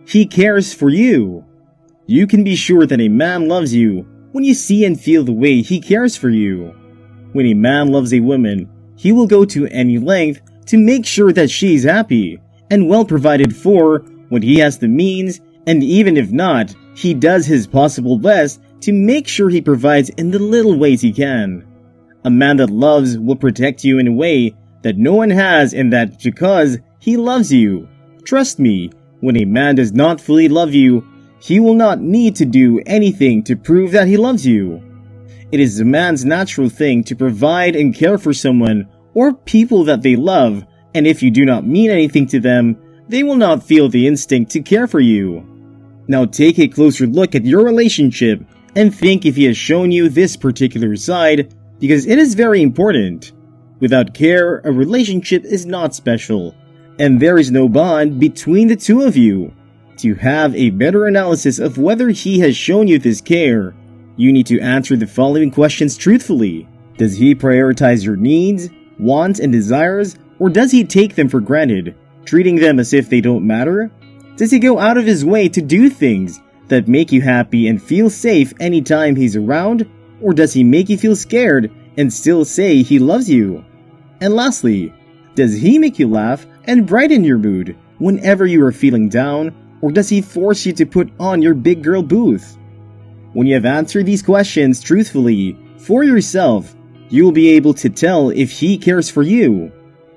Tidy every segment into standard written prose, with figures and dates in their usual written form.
he cares for you. You can be sure that a man loves you when you see and feel the way he cares for you. When a man loves a woman, he will go to any length to make sure that she's happy and well provided for when he has the means, and even if not, he does his possible best to make sure he provides in the little ways he can. A man that loves will protect you in a way that no one has, and that because he loves you. Trust me, when a man does not fully love you, he will not need to do anything to prove that he loves you. It is a man's natural thing to provide and care for someone or people that they love, and if you do not mean anything to them, they will not feel the instinct to care for you. Now take a closer look at your relationship and think if he has shown you this particular side, because it is very important. Without care, a relationship is not special, and there is no bond between the two of you. To have a better analysis of whether he has shown you this care, you need to answer the following questions truthfully. Does he prioritize your needs, wants, and desires, or does he take them for granted, treating them as if they don't matter? Does he go out of his way to do things that make you happy and feel safe anytime he's around, or does he make you feel scared and still say he loves you? And lastly, does he make you laugh and brighten your mood whenever you are feeling down, or does he force you to put on your big girl booth? When you have answered these questions truthfully for yourself, you will be able to tell if he cares for you.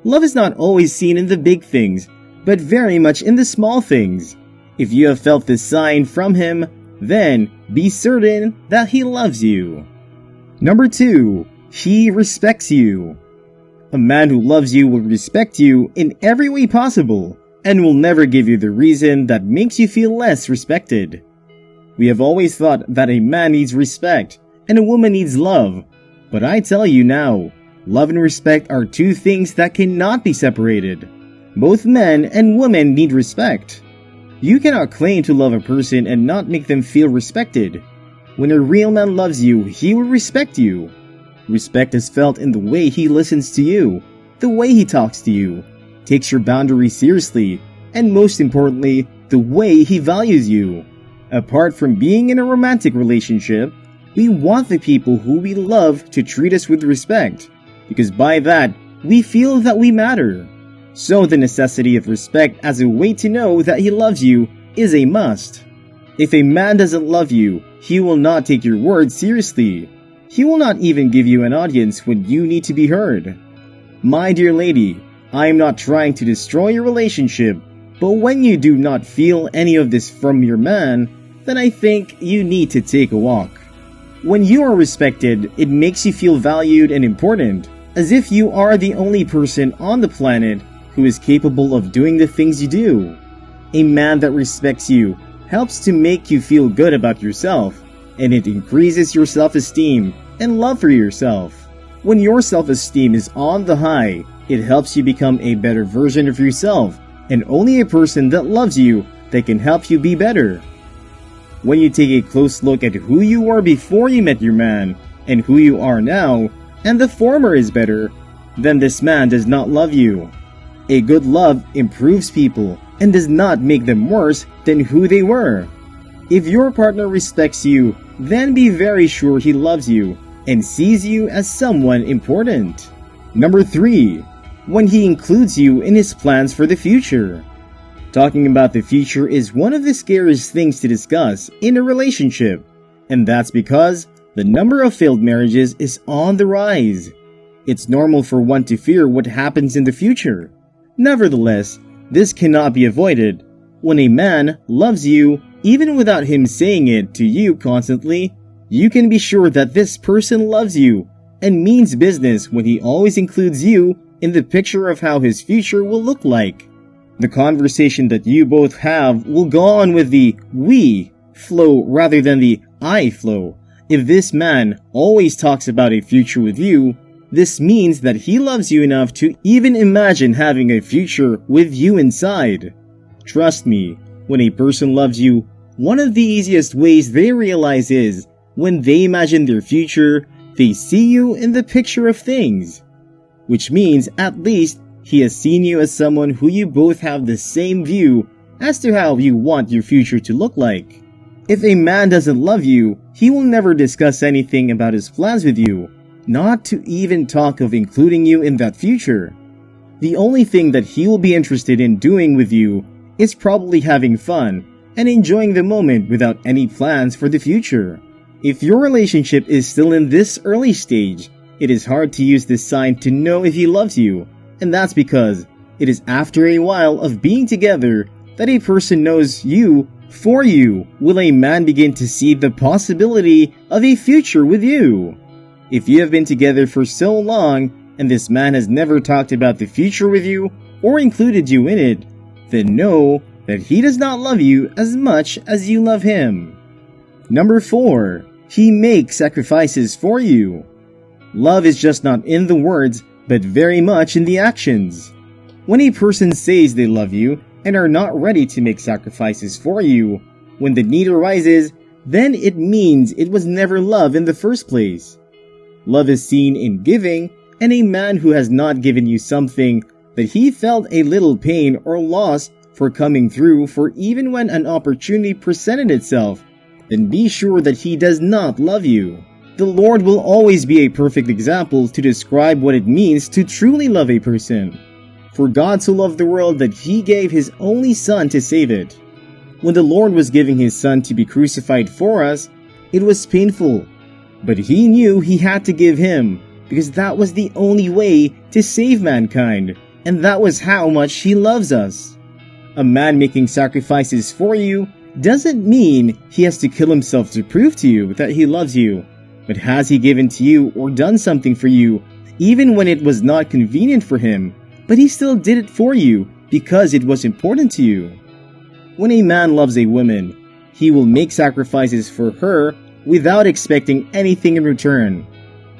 Love is not always seen in the big things, but very much in the small things. If you have felt this sign from him, then be certain that he loves you. Number 2, he respects you. A man who loves you will respect you in every way possible and will never give you the reason that makes you feel less respected. We have always thought that a man needs respect and a woman needs love, but I tell you now, love and respect are two things that cannot be separated. Both men and women need respect. You cannot claim to love a person and not make them feel respected. When a real man loves you, he will respect you. Respect is felt in the way he listens to you, the way he talks to you, takes your boundaries seriously, and most importantly, the way he values you. Apart from being in a romantic relationship, we want the people who we love to treat us with respect, because by that, we feel that we matter. So the necessity of respect as a way to know that he loves you is a must. If a man doesn't love you, he will not take your words seriously. He will not even give you an audience when you need to be heard. My dear lady, I am not trying to destroy your relationship, but when you do not feel any of this from your man, then I think you need to take a walk. When you are respected, it makes you feel valued and important, as if you are the only person on the planet who is capable of doing the things you do. A man that respects you helps to make you feel good about yourself, and it increases your self-esteem and love for yourself. When your self-esteem is on the high, it helps you become a better version of yourself, and only a person that loves you that can help you be better. When you take a close look at who you were before you met your man, and who you are now, and the former is better, then this man does not love you. A good love improves people and does not make them worse than who they were. If your partner respects you, then be very sure he loves you and sees you as someone important. Number 3, when he includes you in his plans for the future. Talking about the future is one of the scariest things to discuss in a relationship, and that's because the number of failed marriages is on the rise. It's normal for one to fear what happens in the future. Nevertheless, this cannot be avoided. When a man loves you, even without him saying it to you constantly, you can be sure that this person loves you and means business when he always includes you in the picture of how his future will look like. The conversation that you both have will go on with the we flow rather than the I flow. If this man always talks about a future with you, this means that he loves you enough to even imagine having a future with you inside. Trust me, when a person loves you, one of the easiest ways they realize is when they imagine their future, they see you in the picture of things. Which means at least he has seen you as someone who you both have the same view as to how you want your future to look like. If a man doesn't love you, he will never discuss anything about his plans with you, not to even talk of including you in that future. The only thing that he will be interested in doing with you is probably having fun and enjoying the moment without any plans for the future. If your relationship is still in this early stage, it is hard to use this sign to know if he loves you, and that's because it is after a while of being together that a person knows you for you will a man begin to see the possibility of a future with you. If you have been together for so long and this man has never talked about the future with you or included you in it, then know that he does not love you as much as you love him. Number 4. He makes sacrifices for you. Love is just not in the words, but very much in the actions. When a person says they love you and are not ready to make sacrifices for you, when the need arises, then it means it was never love in the first place. Love is seen in giving, and a man who has not given you something that he felt a little pain or loss for coming through for even when an opportunity presented itself, then be sure that he does not love you. The Lord will always be a perfect example to describe what it means to truly love a person. For God so loved the world that he gave his only Son to save it. When the Lord was giving his Son to be crucified for us, it was painful, but he knew he had to give him because that was the only way to save mankind, and that was how much he loves us. A man making sacrifices for you doesn't mean he has to kill himself to prove to you that he loves you, but has he given to you or done something for you even when it was not convenient for him, but he still did it for you because it was important to you. When a man loves a woman, he will make sacrifices for her without expecting anything in return.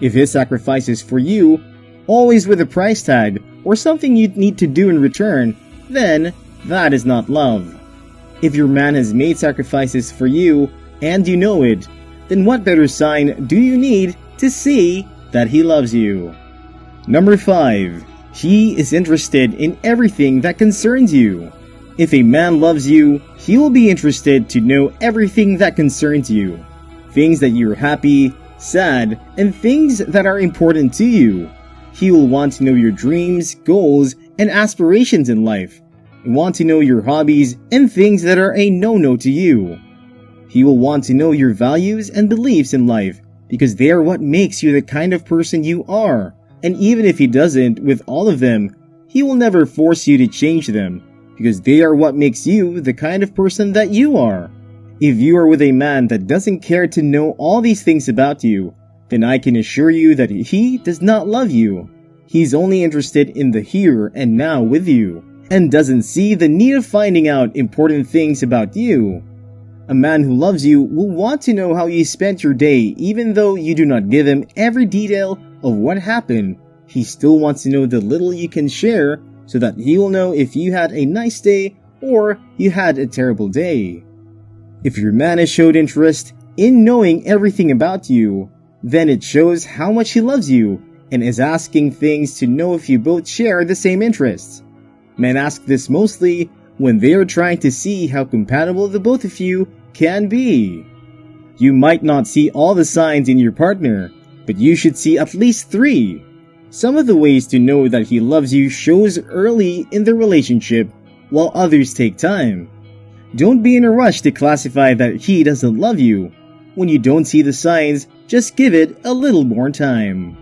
If his sacrifice is for you, always with a price tag or something you need to do in return, then that is not love. If your man has made sacrifices for you and you know it, then what better sign do you need to see that he loves you? Number 5. He is interested in everything that concerns you. If a man loves you, he will be interested to know everything that concerns you. Things that you're happy, sad, and things that are important to you. He will want to know your dreams, goals, and aspirations in life, and want to know your hobbies and things that are a no-no to you. He will want to know your values and beliefs in life, because they are what makes you the kind of person you are. And even if he doesn't with all of them, he will never force you to change them, because they are what makes you the kind of person that you are. If you are with a man that doesn't care to know all these things about you, then I can assure you that he does not love you. He's only interested in the here and now with you, and doesn't see the need of finding out important things about you. A man who loves you will want to know how you spent your day even though you do not give him every detail of what happened. He still wants to know the little you can share so that he will know if you had a nice day or you had a terrible day. If your man has showed interest in knowing everything about you, then it shows how much he loves you and is asking things to know if you both share the same interests. Men ask this mostly when they are trying to see how compatible the both of you can be. You might not see all the signs in your partner, but you should see at least 3. Some of the ways to know that he loves you shows early in the relationship, while others take time. Don't be in a rush to classify that he doesn't love you. When you don't see the signs, just give it a little more time.